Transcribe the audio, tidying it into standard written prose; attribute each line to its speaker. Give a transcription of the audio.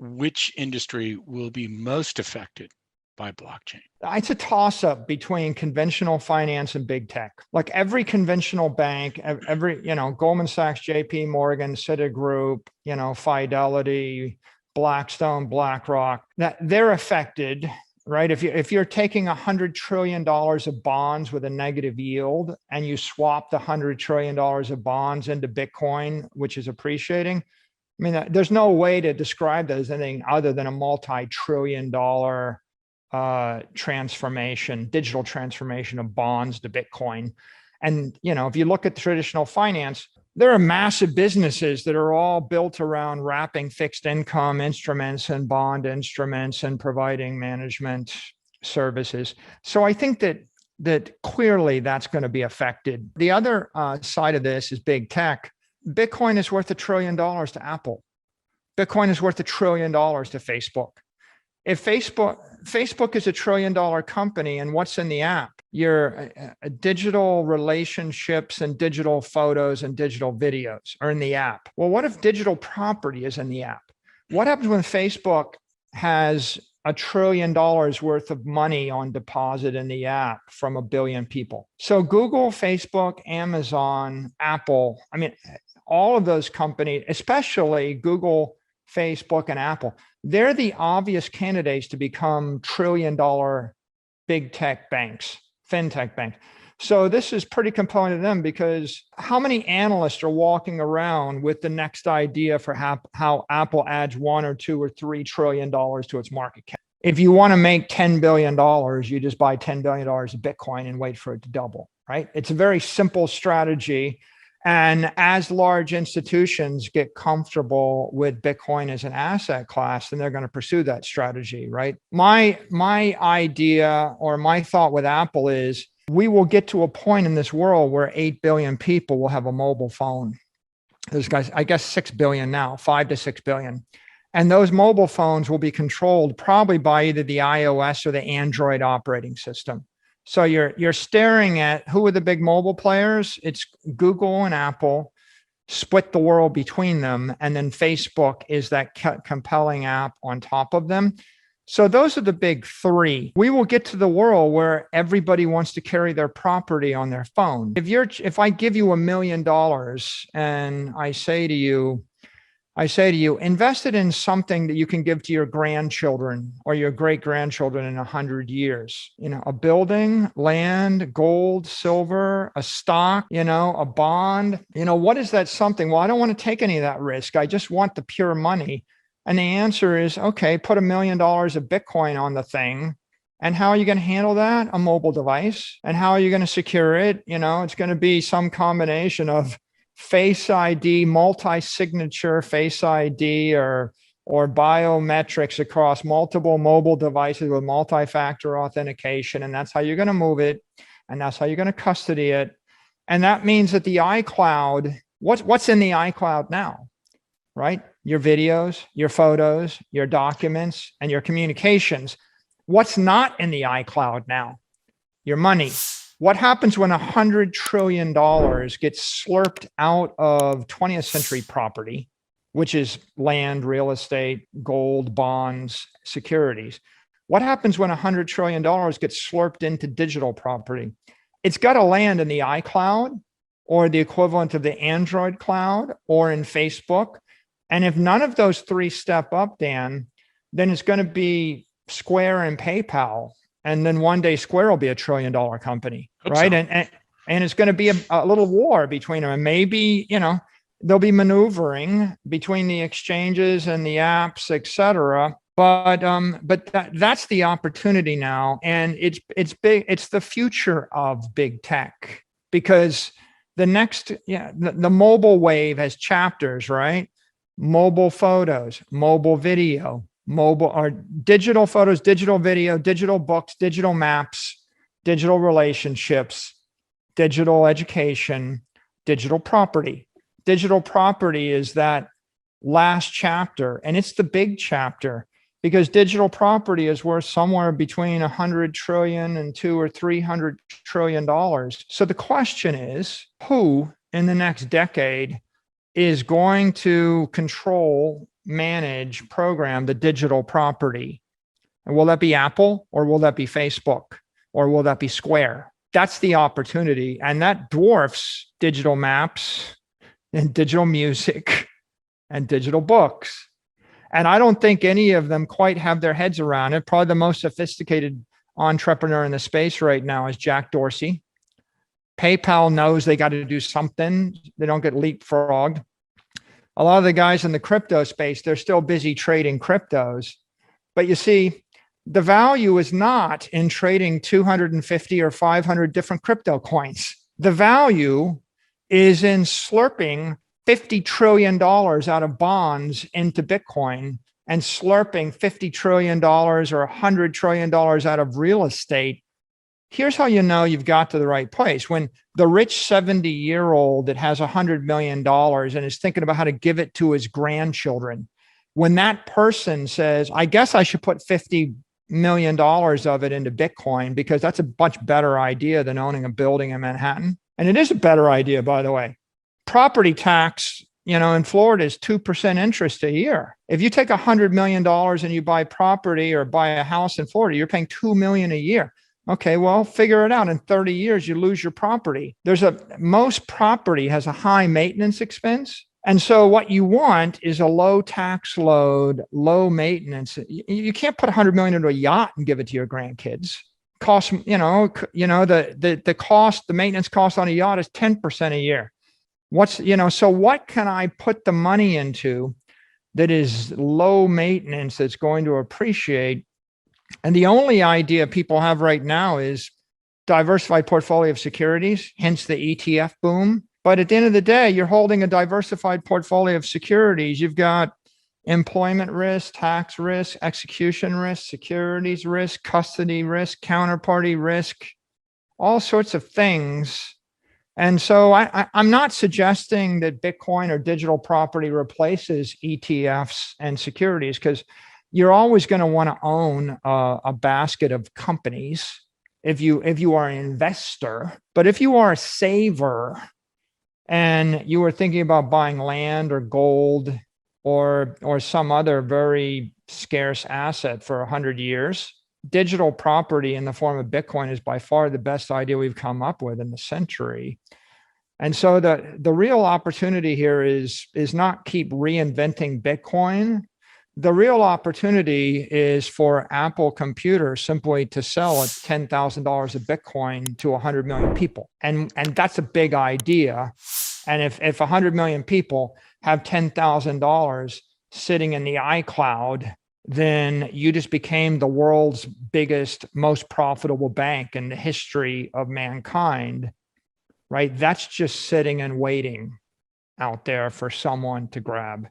Speaker 1: which industry will be most affected by blockchain?
Speaker 2: It's a toss-up between conventional finance and big tech. Like every conventional bank, every, Goldman Sachs, JP Morgan, Citigroup, Fidelity, Blackstone, BlackRock, that they're affected, right? If you're taking $100 trillion of bonds with a negative yield and you swap the $100 trillion of bonds into Bitcoin, which is appreciating, I mean, there's no way to describe that as anything other than a multi-trillion-dollar transformation, digital transformation of bonds to Bitcoin. And, if you look at traditional finance, there are massive businesses that are all built around wrapping fixed income instruments and bond instruments and providing management services. So I think that clearly that's going to be affected. The other side of this is big tech. Bitcoin is worth $1 trillion to Apple. Bitcoin is worth $1 trillion to Facebook. If Facebook is $1 trillion company, and what's in the app? Your digital relationships and digital photos and digital videos are in the app. Well, what if digital property is in the app? What happens when Facebook has $1 trillion worth of money on deposit in the app from 1 billion people? So Google, Facebook, Amazon, Apple, I mean, all of those companies, especially Google, Facebook, and Apple, they're the obvious candidates to become $1 trillion big tech banks, fintech banks. So this is pretty compelling to them, because how many analysts are walking around with the next idea for how Apple adds $1 or $2 or $3 trillion to its market cap? If you want to make $10 billion, you just buy $10 billion of Bitcoin and wait for it to double, right? It's a very simple strategy. And as large institutions get comfortable with Bitcoin as an asset class, then they're going to pursue that strategy, right? My idea or my thought with Apple is we will get to a point in this world where 8 billion people will have a mobile phone. There's guys, I guess 6 billion now, 5 to 6 billion. And those mobile phones will be controlled probably by either the iOS or the Android operating system. So you're staring at who are the big mobile players? It's Google and Apple, split the world between them. And then Facebook is that compelling app on top of them. So those are the big three. We will get to the world where everybody wants to carry their property on their phone. If I give you $1 million and I say to you, invest it in something that you can give to your grandchildren or your great-grandchildren in 100 years. A building, land, gold, silver, a stock, a bond. What is that something? Well, I don't want to take any of that risk. I just want the pure money. And the answer is, okay, put $1 million of Bitcoin on the thing. And how are you going to handle that? A mobile device. And how are you going to secure it? It's going to be some combination of Face ID, multi-signature Face ID, or biometrics across multiple mobile devices with multi-factor authentication. And that's how you're going to move it. And that's how you're going to custody it. And that means that the iCloud, what's in the iCloud now, right? Your videos, your photos, your documents, and your communications. What's not in the iCloud now? Your money. What happens when $100 trillion gets slurped out of 20th century property, which is land, real estate, gold, bonds, securities? What happens when $100 trillion gets slurped into digital property? It's got to land in the iCloud or the equivalent of the Android cloud or in Facebook. And if none of those three step up, Dan, then it's going to be Square and PayPal. And then one day Square will be $1 trillion company, right? So. And it's going to be a little war between them. And maybe, there'll be maneuvering between the exchanges and the apps, et cetera. But that's the opportunity now. And it's big. It's the future of big tech, because the mobile wave has chapters, right? Mobile photos, mobile video, mobile or digital photos, digital video, digital books, digital maps, digital relationships, digital education, digital property. Digital property is that last chapter, and it's the big chapter, because digital property is worth somewhere between 100 trillion and $200 or $300 trillion. So the question is, who in the next decade is going to control manage, program the digital property? And will that be Apple, or will that be Facebook, or will that be Square? That's the opportunity. And that dwarfs digital maps and digital music and digital books. And I don't think any of them quite have their heads around it. Probably the most sophisticated entrepreneur in the space right now is Jack Dorsey. PayPal knows they got to do something. They don't get leapfrogged. A lot of the guys in the crypto space, they're still busy trading cryptos. But you see, the value is not in trading 250 or 500 different crypto coins. The value is in slurping $50 trillion out of bonds into Bitcoin and slurping $50 trillion or $100 trillion out of real estate. Here's how you know you've got to the right place. When the rich 70-year-old that has $100 million and is thinking about how to give it to his grandchildren, when that person says, I guess I should put $50 million of it into Bitcoin because that's a much better idea than owning a building in Manhattan. And it is a better idea, by the way. Property tax, in Florida is 2% interest a year. If you take $100 million and you buy property or buy a house in Florida, you're paying $2 million a year. Okay, well, figure it out. In 30 years, you lose your property. Most property has a high maintenance expense. And so what you want is a low tax load, low maintenance. You can't put $100 million into a yacht and give it to your grandkids. Cost, the cost, the maintenance cost on a yacht is 10% a year. So what can I put the money into that is low maintenance, that's going to appreciate? And the only idea people have right now is diversified portfolio of securities, hence the ETF boom. But at the end of the day, you're holding a diversified portfolio of securities. You've got employment risk, tax risk, execution risk, securities risk, custody risk, counterparty risk, all sorts of things. And so I'm not suggesting that Bitcoin or digital property replaces ETFs and securities, because you're always going to want to own a basket of companies if you are an investor. But if you are a saver and you were thinking about buying land or gold or some other very scarce asset for 100 years, digital property in the form of Bitcoin is by far the best idea we've come up with in the century. And so the real opportunity here is not keep reinventing Bitcoin. The real opportunity is for Apple Computer simply to sell at $10,000 of Bitcoin to 100 million people. And that's a big idea. And if 100 million people have $10,000 sitting in the iCloud, then you just became the world's biggest, most profitable bank in the history of mankind, right? That's just sitting and waiting out there for someone to grab.